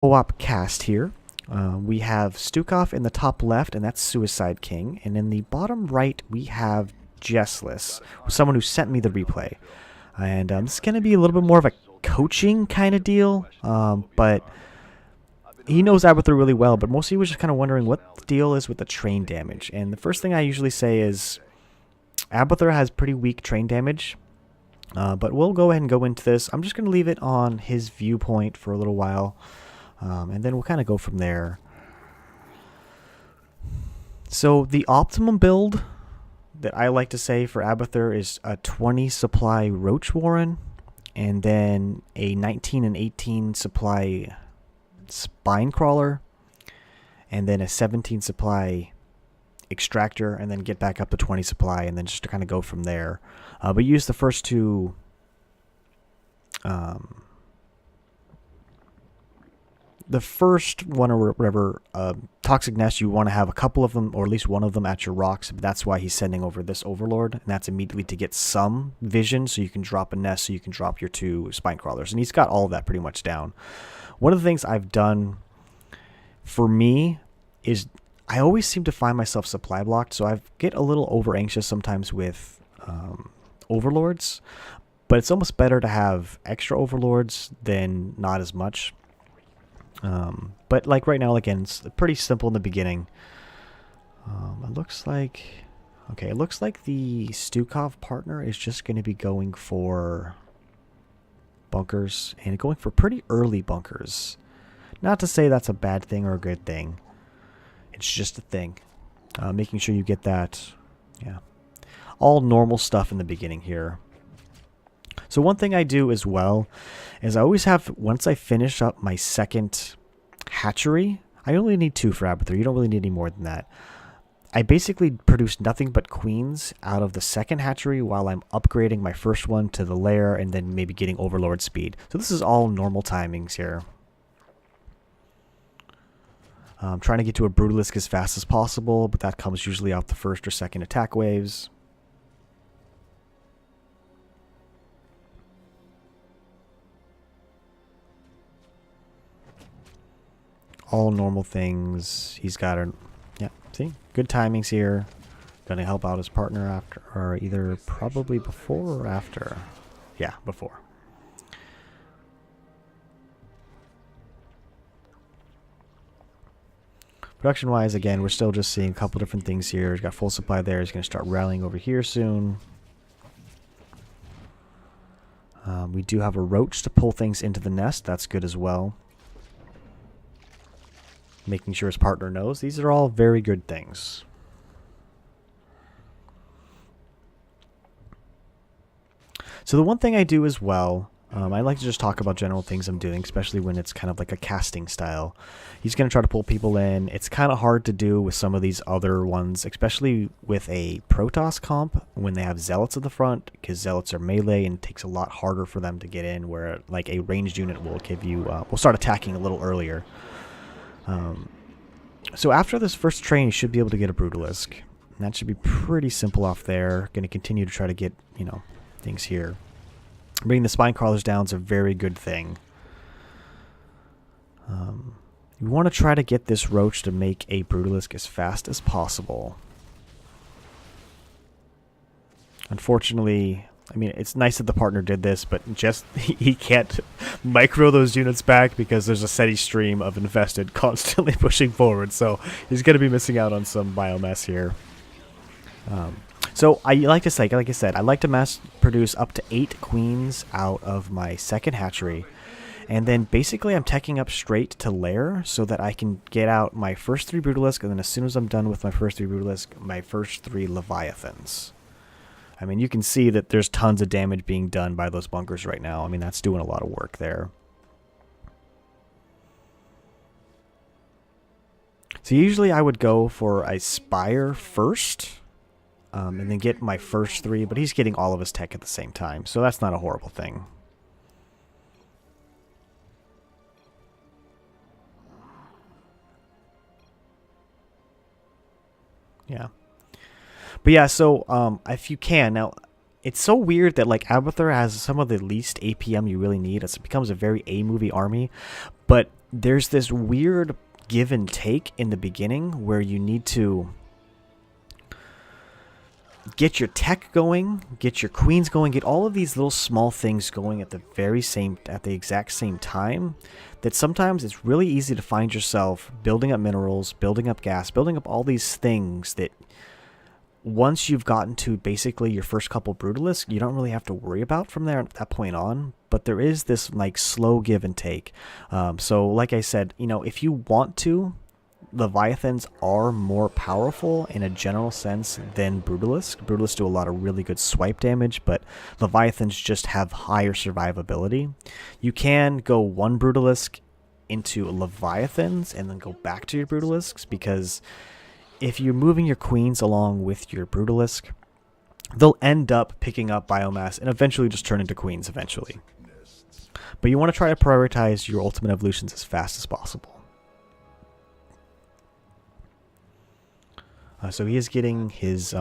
co-op cast here. We have Stukov in the top left, and that's Suicide King. And in the bottom right, we have Jessless, someone who sent me the replay. And this is going to be a little bit more of a coaching kind of deal, but he knows Abathur really well, but mostly he was just kind of wondering what the deal is with the train damage. And the first thing I usually say is Abathur has pretty weak train damage, but we'll go ahead and go into this. I'm just going to leave it on his viewpoint for a little while. And then we'll kind of go from there. So the optimum build that I like to say for Abathur is a 20 supply Roach Warren, and then a 19 and 18 supply Spine Crawler, and then a 17 supply Extractor, and then get back up to 20 supply, and then just to kind of go from there. But use the first two the first one or whatever, Toxic Nest, you want to have a couple of them, or at least one of them at your rocks. But that's why he's sending over this Overlord, and that's immediately to get some vision, so you can drop a nest, so you can drop your two Spine Crawlers. And he's got all of that pretty much down. One of the things I've done for me is I always seem to find myself supply blocked, so I get a little over anxious sometimes with Overlords. But it's almost better to have extra Overlords than not as much. But like right now, again, it's pretty simple in the beginning. It looks like, okay, it looks like the Stukov partner is just going to be going for bunkers, and going for pretty early bunkers. Not to say that's a bad thing or a good thing. It's just a thing. Making sure you get that, yeah, all normal stuff in the beginning here. So one thing I do as well is I always have, once I finish up my second hatchery, I only need 2 for Abathur. You don't really need any more than that. I basically produce nothing but queens out of the second hatchery while I'm upgrading my first one to the lair, and then maybe getting Overlord speed. So this is all normal timings here. I'm trying to get to a Brutalisk as fast as possible, but that comes usually out the first or second attack waves. All normal things. He's got a, yeah, see, good timings here. Gonna help out his partner after, or either probably before or after. Yeah, before. Production wise, again, we're still just seeing a couple different things here. He's got full supply there. He's gonna start rallying over here soon. We do have a roach to pull things into the nest. That's good as well. Making sure his partner knows. These are all very good things. So the one thing I do as well, I like to just talk about general things I'm doing, especially when it's kind of like a casting style. He's going to try to pull people in. It's kind of hard to do with some of these other ones, especially with a Protoss comp when they have Zealots at the front, because Zealots are melee and it takes a lot harder for them to get in, where like a ranged unit will give you, will start attacking a little earlier. So after this first train, you should be able to get a Brutalisk. And that should be pretty simple off there. Going to continue to try to get, you know, things here. Bringing the Spine Crawlers down is a very good thing. You want to try to get this Roach to make a Brutalisk as fast as possible. Unfortunately, I mean, it's nice that the partner did this, but just he can't micro those units back because there's a steady stream of infested constantly pushing forward. So he's going to be missing out on some biomass here. So I like to say, like I said, I like to mass produce up to 8 queens out of my second hatchery. And then basically I'm teching up straight to lair so that I can get out my first 3 Brutalisk, and then as soon as I'm done with my first 3 Brutalisk, my first 3 Leviathans. I mean, you can see that there's tons of damage being done by those bunkers right now. I mean, that's doing a lot of work there. So usually I would go for a Spire first, and then get my first 3, but he's getting all of his tech at the same time, so that's not a horrible thing. Yeah. But yeah, so if you can, now it's so weird that like Abathur has some of the least APM you really need. It becomes a very A-movie army, but there's this weird give and take in the beginning where you need to get your tech going, get your queens going, get all of these little small things going at the exact same time, that sometimes it's really easy to find yourself building up minerals, building up gas, building up all these things that once you've gotten to basically your first couple brutalisks, you don't really have to worry about from there at that point on. But there is this like slow give and take. So like I said, you know, if you want to, Leviathans are more powerful in a general sense than Brutalisk. Brutalists do a lot of really good swipe damage, but Leviathans just have higher survivability. You can go one Brutalisk into Leviathans and then go back to your Brutalisks, because if you're moving your queens along with your Brutalisk, they'll end up picking up biomass and eventually just turn into queens eventually. But you want to try to prioritize your ultimate evolutions as fast as possible. So he is getting his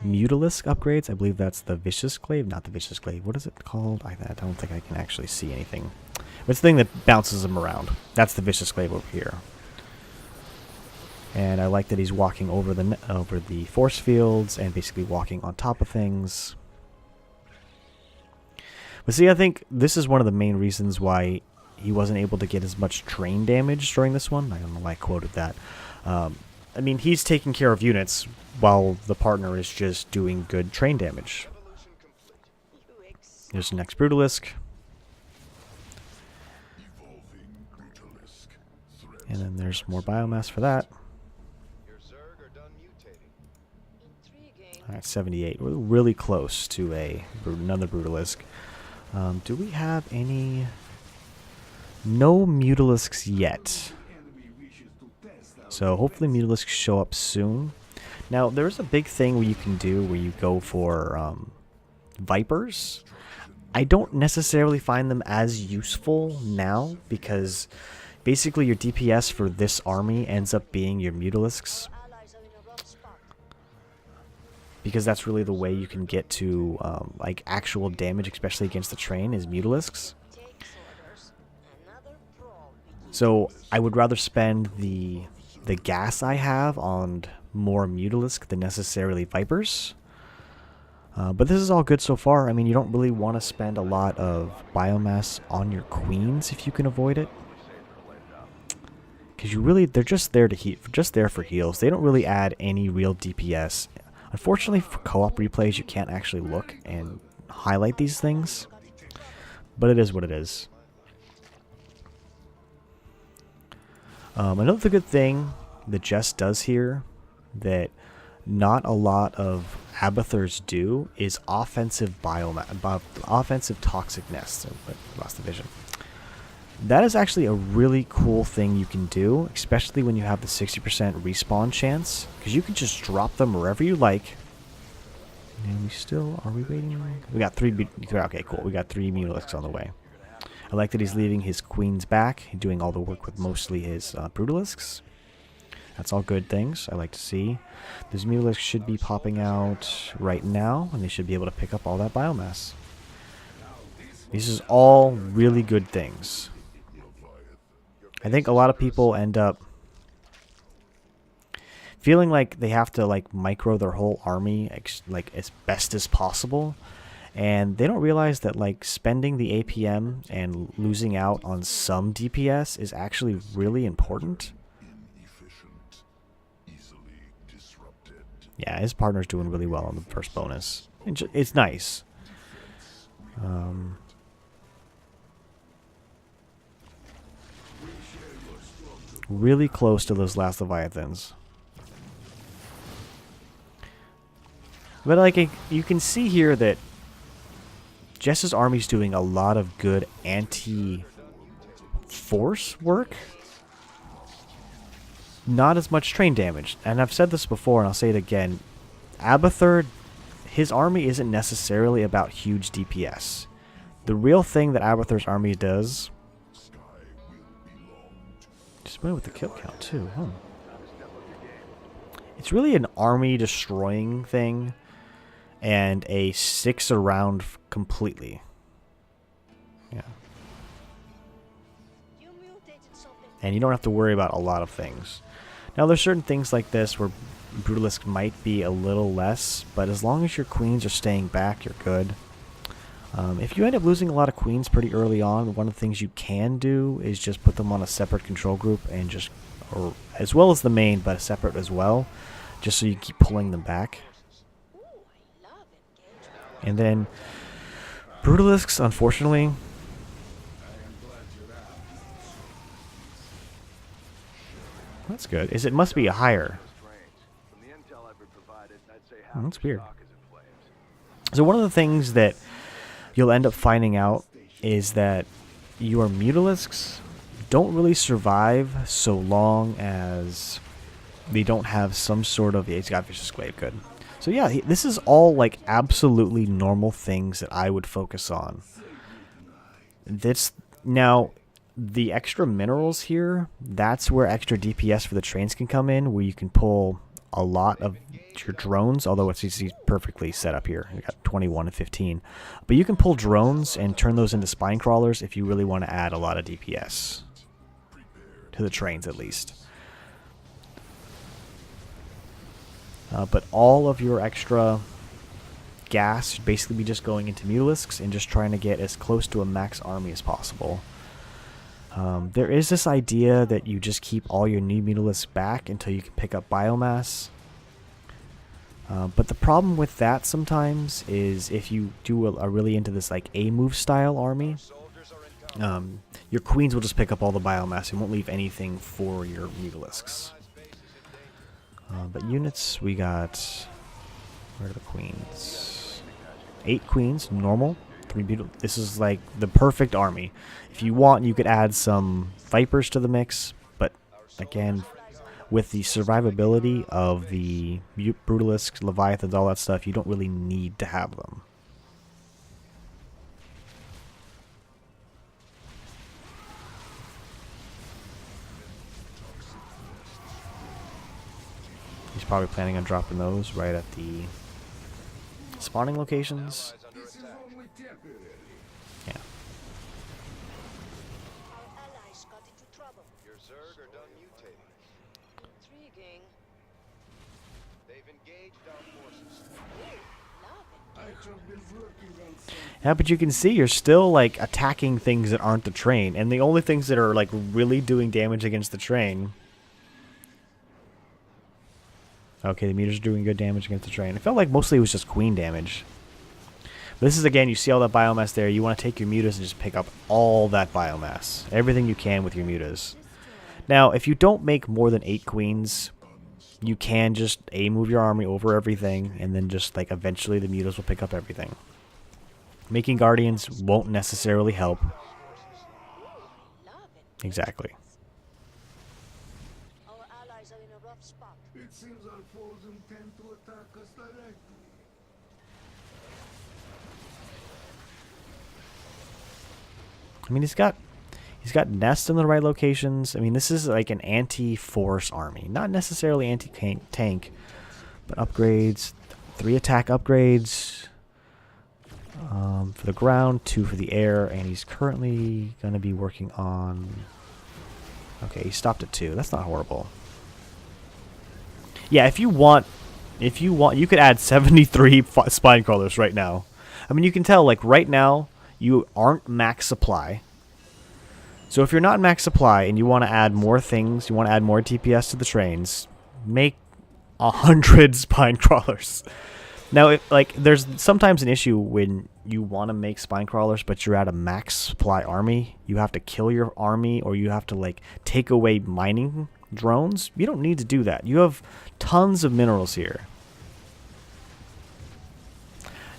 Mutalisk upgrades. I believe that's the Vicious Glaive, not the Vicious Glaive. What is it called? I don't think I can actually see anything. It's the thing that bounces him around. That's the Vicious Glaive over here. And I like that he's walking over the force fields and basically walking on top of things. But see, I think this is one of the main reasons why he wasn't able to get as much train damage during this one. I don't know why I quoted that. I mean, he's taking care of units while the partner is just doing good train damage. Here's the next Brutalisk. And then there's more biomass for that. Alright, 78. We're really close to another Brutalisk. Do we have any... No Mutalisks yet. So hopefully Mutalisks show up soon. Now, there's a big thing where you can do where you go for Vipers. I don't necessarily find them as useful now, because basically your DPS for this army ends up being your Mutalisks. Because that's really the way you can get to like actual damage, especially against the train, is Mutalisks. So I would rather spend the gas I have on more Mutalisk than necessarily Vipers. But this is all good so far. I mean, you don't really want to spend a lot of biomass on your queens if you can avoid it. Because they're just there to heal, just there for heals. They don't really add any real DPS. Unfortunately, for co-op replays, you can't actually look and highlight these things. But it is what it is. Another good thing that Jess does here that not a lot of Abathurs do is offensive offensive toxic nests. Lost the vision. That is actually a really cool thing you can do, especially when you have the 60% respawn chance, because you can just drop them wherever you like. And are we waiting? We got okay, cool. We got 3 Mutalisks on the way. I like that he's leaving his queens back, doing all the work with mostly his Brutalisks. That's all good things I like to see. These Mutalisks should be popping out right now, and they should be able to pick up all that biomass. These is all really good things. I think a lot of people end up feeling like they have to like micro their whole army like as best as possible. And they don't realize that like spending the APM and losing out on some DPS is actually really important. Yeah, his partner's doing really well on the first bonus. It's nice. Really close to those last Leviathans. But like you can see here that Jess's army's doing a lot of good anti-force work. Not as much train damage. And I've said this before, and I'll say it again. Abathur, his army isn't necessarily about huge DPS. The real thing that Abathur's army does... Just went with the kill count, too. Huh. It's really an army-destroying thing. And a 6 around completely. Yeah. and you don't have to worry about a lot of things. Now there's certain things like this where Brutalisk might be a little less, but as long as your queens are staying back, you're good. If you end up losing a lot of queens pretty early on, one of the things you can do is just put them on a separate control group and just, or as well as the main, but separate as well, just so you keep pulling them back. And then Brutalisks, unfortunately, that's good. It must be a higher. Oh, that's weird. So one of the things that you'll end up finding out is that your Mutalisks don't really survive so long as they don't have some sort of... Yeah, he's got Vicious Glaive, good. So yeah, this is all like absolutely normal things that I would focus on. Now, the extra minerals here, that's where extra DPS for the trains can come in, where you can pull a lot of your drones, although it's perfectly set up here. You got 21 and 15. But you can pull drones and turn those into spine crawlers if you really want to add a lot of DPS. To the trains, at least. But all of your extra gas should basically be just going into Mutalisks and just trying to get as close to a max army as possible. There is this idea that you just keep all your new Mutalisks back until you can pick up biomass. But the problem with that sometimes is if you do a really into this like A-move style army, your queens will just pick up all the biomass and won't leave anything for your Mutalisks. But units, we got... Where are the queens? 8 queens, normal. 3 beautiful. This is like the perfect army. If you want, you could add some Vipers to the mix, but again, with the survivability of the Brutalisks, Leviathans, all that stuff, you don't really need to have them. He's probably planning on dropping those right at the spawning locations. Yeah. Yeah, but you can see you're still like attacking things that aren't the train, and the only things that are like really doing damage against the train. Okay, the meter's doing good damage against the train. It felt like mostly it was just queen damage. But this is, again, you see all that biomass there. You want to take your mutas and just pick up all that biomass. Everything you can with your mutas. Now, if you don't make more than 8 queens, you can just A-move your army over everything, and then just, like, eventually the mutas will pick up everything. Making guardians won't necessarily help. Exactly. It seems our foes intend to attack us directly. I mean, he's got nests in the right locations. I mean, this is like an anti-force army, not necessarily anti-tank, but upgrades. 3 attack upgrades for the ground, 2 for the air, and he's currently going to be working on... Okay, he stopped at 2. That's not horrible. Yeah, if you want, you could add 73 spine crawlers right now. I mean, you can tell, like, right now, you aren't max supply. So if you're not max supply and you want to add more things, you want to add more TPS to the trains, make 100 spine crawlers. Now, there's sometimes an issue when you want to make spine crawlers, but you're at a max supply army. You have to kill your army, or you have to, like, take away mining drones. You don't need to do that. You have tons of minerals here.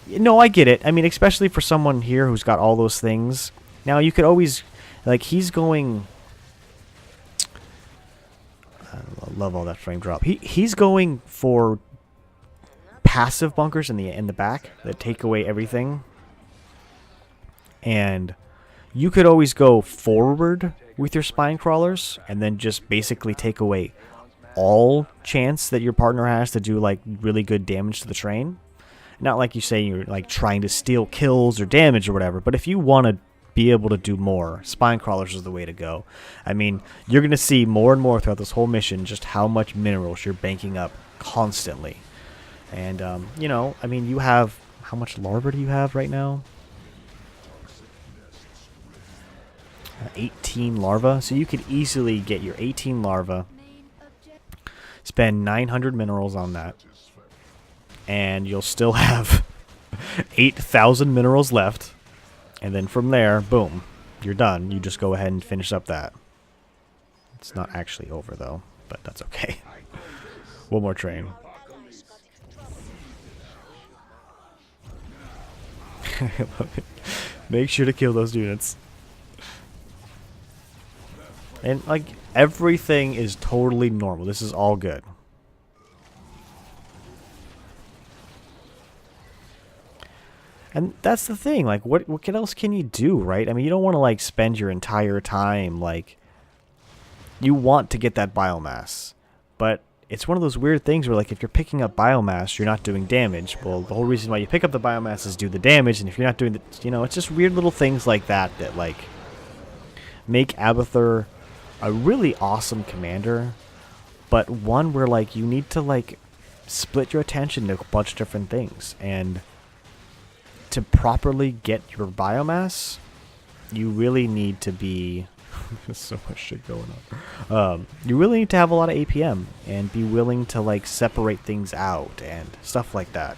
No, I get it. I mean, especially for someone here who's got all those things. Now, you could always, like, he's going... I love all that frame drop. He's going for passive bunkers in the back that take away everything. And you could always go forward with your spine crawlers and then just basically take away all chance that your partner has to do, like, really good damage to the train. Not like you say you're, like, trying to steal kills or damage or whatever, but if you want to be able to do more, spine crawlers is the way to go. I mean, you're going to see more and more throughout this whole mission just how much minerals you're banking up constantly. And, you know, I mean, you have... How much larva do you have right now? 18 larva. So you could easily get your 18 larva, spend 900 minerals on that, and you'll still have 8,000 minerals left. And then from there, boom, you're done. You just go ahead and finish up that. It's not actually over, though, but that's okay. One more train. I love it. Make sure to kill those units. And, like, everything is totally normal. This is all good. And that's the thing, like, what else can you do, right? I mean, you don't want to, like, spend your entire time, like, you want to get that biomass. But it's one of those weird things where, like, if you're picking up biomass, you're not doing damage. Well, the whole reason why you pick up the biomass is do the damage, and if you're not doing the, you know, it's just weird little things like that that, like, make Abathur a really awesome commander, but one where, like, you need to, like, split your attention to a bunch of different things. And to properly get your biomass, you really need to be... There's so much shit going on. You really need to have a lot of APM and be willing to, like, separate things out and stuff like that.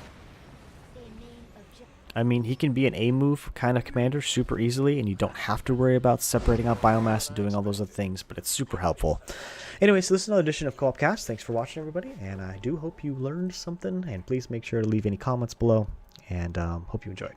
I mean, he can be an A-move kind of commander super easily, and you don't have to worry about separating out biomass and doing all those other ththings, but it's super helpful. Anyway, so this is another edition of Co-op Cast. Thanks for watching, everybody, and I do hope you learned something, and please make sure to leave any comments below, and hope you enjoyed.